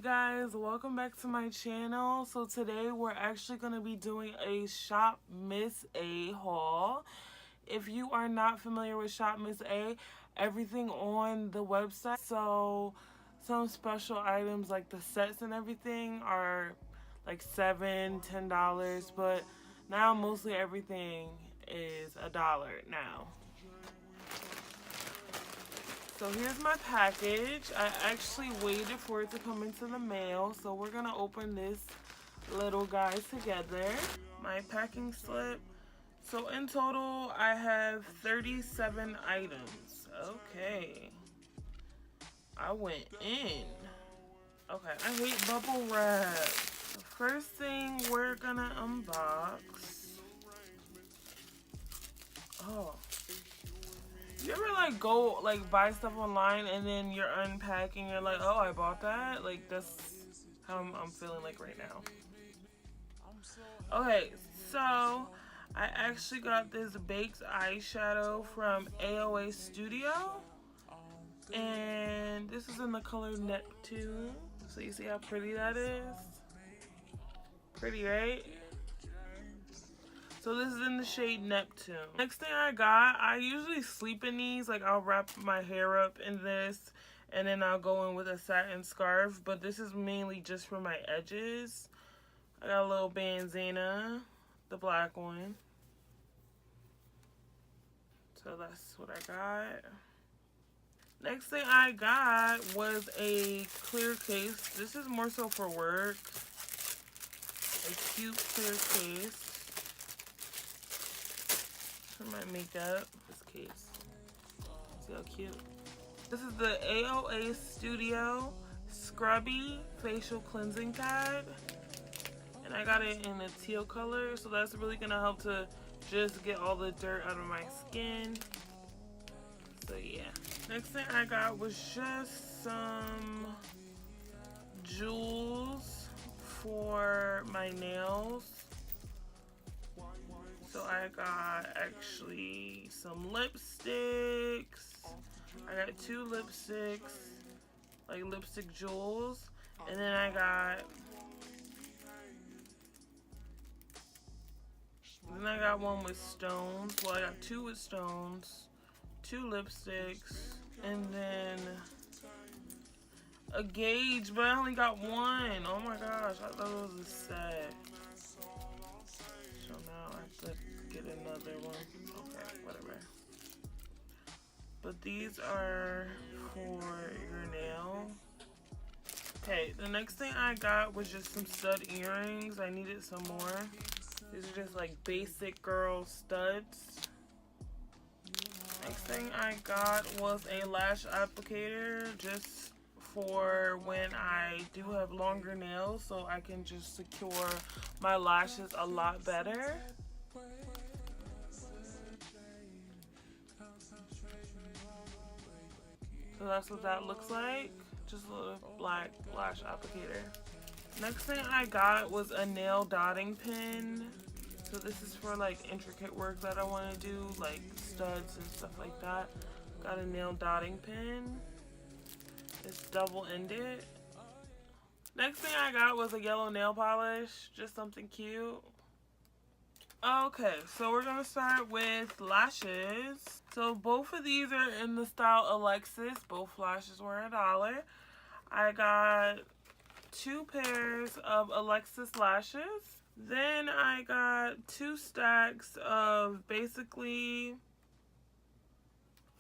guys, welcome back to my channel. So today we're actually going to be doing a Shop Miss A haul. If you are not familiar with Shop Miss A, everything on the website, so some special items like the sets and everything are like $7-10, but now mostly everything is $1 now. So here's my package. I actually waited for it to come into the mail, so we're gonna open this little guy together. My packing slip. So in total, I have 37 items. Okay. I went in. Okay, I hate bubble wrap. The first thing we're gonna unbox. Oh. You ever like go like buy stuff online and then you're unpacking, you're like, oh, I bought that? Like that's how I'm feeling like right now. Okay, so I actually got this baked eyeshadow from AOA Studio. And this is in the color Neptune. So you see how pretty that is? Pretty, right? So this is in the shade Neptune. Next thing I got, I usually sleep in these. Like I'll wrap my hair up in this and then I'll go in with a satin scarf. But this is mainly just for my edges. I got a little bandana, the black one. So that's what I got. Next thing I got was a clear case. This is more so for work. A cute clear case. For my makeup. This case. See how cute. This is the AOA Studio Scrubby Facial Cleansing Pad. And I got it in a teal color. So that's really going to help to just get all the dirt out of my skin. So yeah. Next thing I got was just some jewels for my nails. So I got actually some lipsticks. I got 2 lipsticks, like lipstick jewels. And then I got one with stones. Well, I got 2 with stones, 2 lipsticks, and then a gauge, but I only got 1. Oh my gosh, I thought it was a set. So now I have to get another one. Okay, whatever. But these are for your nail. Okay, the next thing I got was just some stud earrings. I needed some more. These are just like basic girl studs. Next thing I got was a lash applicator just for when I do have longer nails, so I can just secure my lashes a lot better. So that's what that looks like. Just a little black lash applicator. Next thing I got was a nail dotting pin. So this is for like intricate work that I want to do, like studs and stuff like that. Got a nail dotting pin. It's double-ended. Next thing I got was a yellow nail polish, just something cute. Okay, so we're gonna start with lashes. So both of these are in the style Alexis. Both lashes were $1. I got 2 pairs of Alexis lashes. Then I got 2 stacks of basically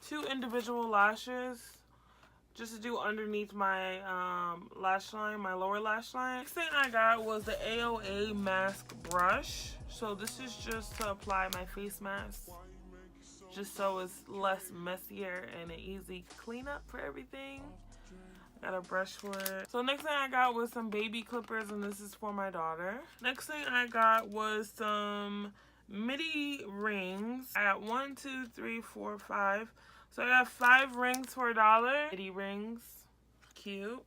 2 individual lashes just to do underneath my lash line, my lower lash line. Next thing I got was the AOA mask brush. So this is just to apply my face mask, just so it's less messier and an easy cleanup for everything. Got a brush for it. So next thing I got was some baby clippers, and this is for my daughter. Next thing I got was some midi rings. I got 1, 2, 3, 4, 5. So I got 5 rings for $1. Midi rings. Cute.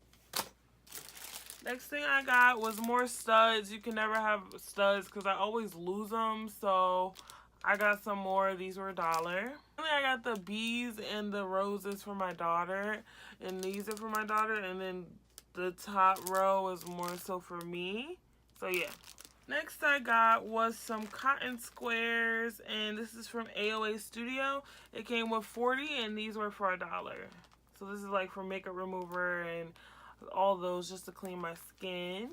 Next thing I got was more studs. You can never have studs because I always lose them. So I got some more. These were $1. I got the bees and the roses for my daughter, and these are for my daughter, and then the top row is more so for me. So yeah. Next I got was some cotton squares, and this is from AOA Studio. It came with 40 and these were for $1. So this is like for makeup remover and all those just to clean my skin.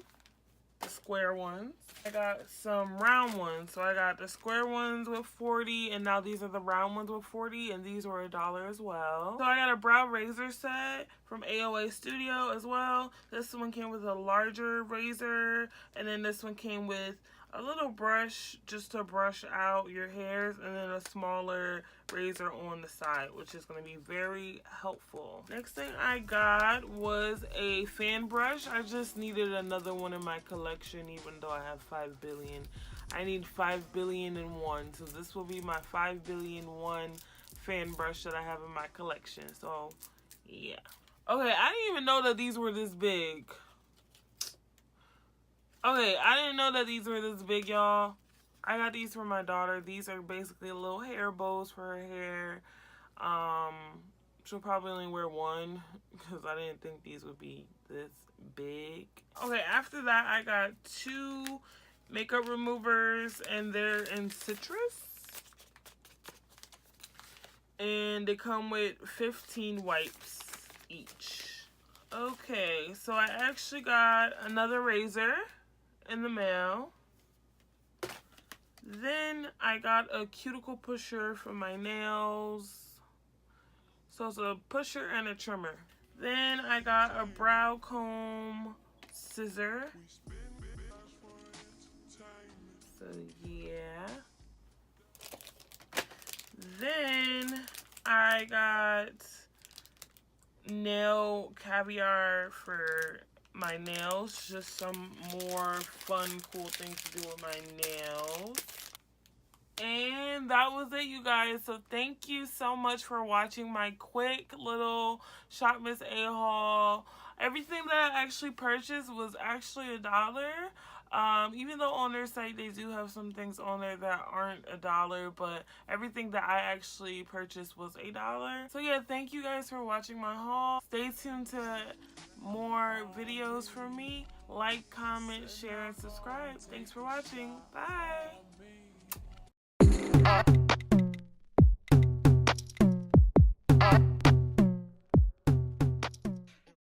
The square ones. I got some round ones. So I got the square ones with 40 and now these are the round ones with 40 and these were $1 as well. So I got a brow razor set from AOA Studio as well. This one came with a larger razor and then this one came with a little brush just to brush out your hairs and then a smaller razor on the side, which is going to be very helpful. Next thing I got was a fan brush. I just needed another one in my collection even though I have 5 billion. I need 5 billion in one, so this will be my 5 billion one fan brush that I have in my collection. So yeah. Okay, I didn't even know that these were this big. Okay, I didn't know that these were this big, y'all. I got these for my daughter. These are basically little hair bows for her hair. She'll probably only wear one because I didn't think these would be this big. Okay, after that, I got 2 makeup removers, and they're in citrus. And they come with 15 wipes each. Okay, so I actually got another razor in the mail. Then I got a cuticle pusher for my nails. So it's a pusher and a trimmer. Then I got a brow comb scissor. So yeah. Then I got nail caviar for my nails, just some more fun, cool things to do with my nails. And that was it, you guys. So thank you so much for watching my quick little Shop Miss A haul. Everything that I actually purchased was actually $1. Even though on their site they do have some things on there that aren't $1, but everything that I actually purchased was $1. So yeah, thank you guys for watching my haul. Stay tuned to more videos from me. Like, comment, share, and subscribe. Thanks for watching. Bye.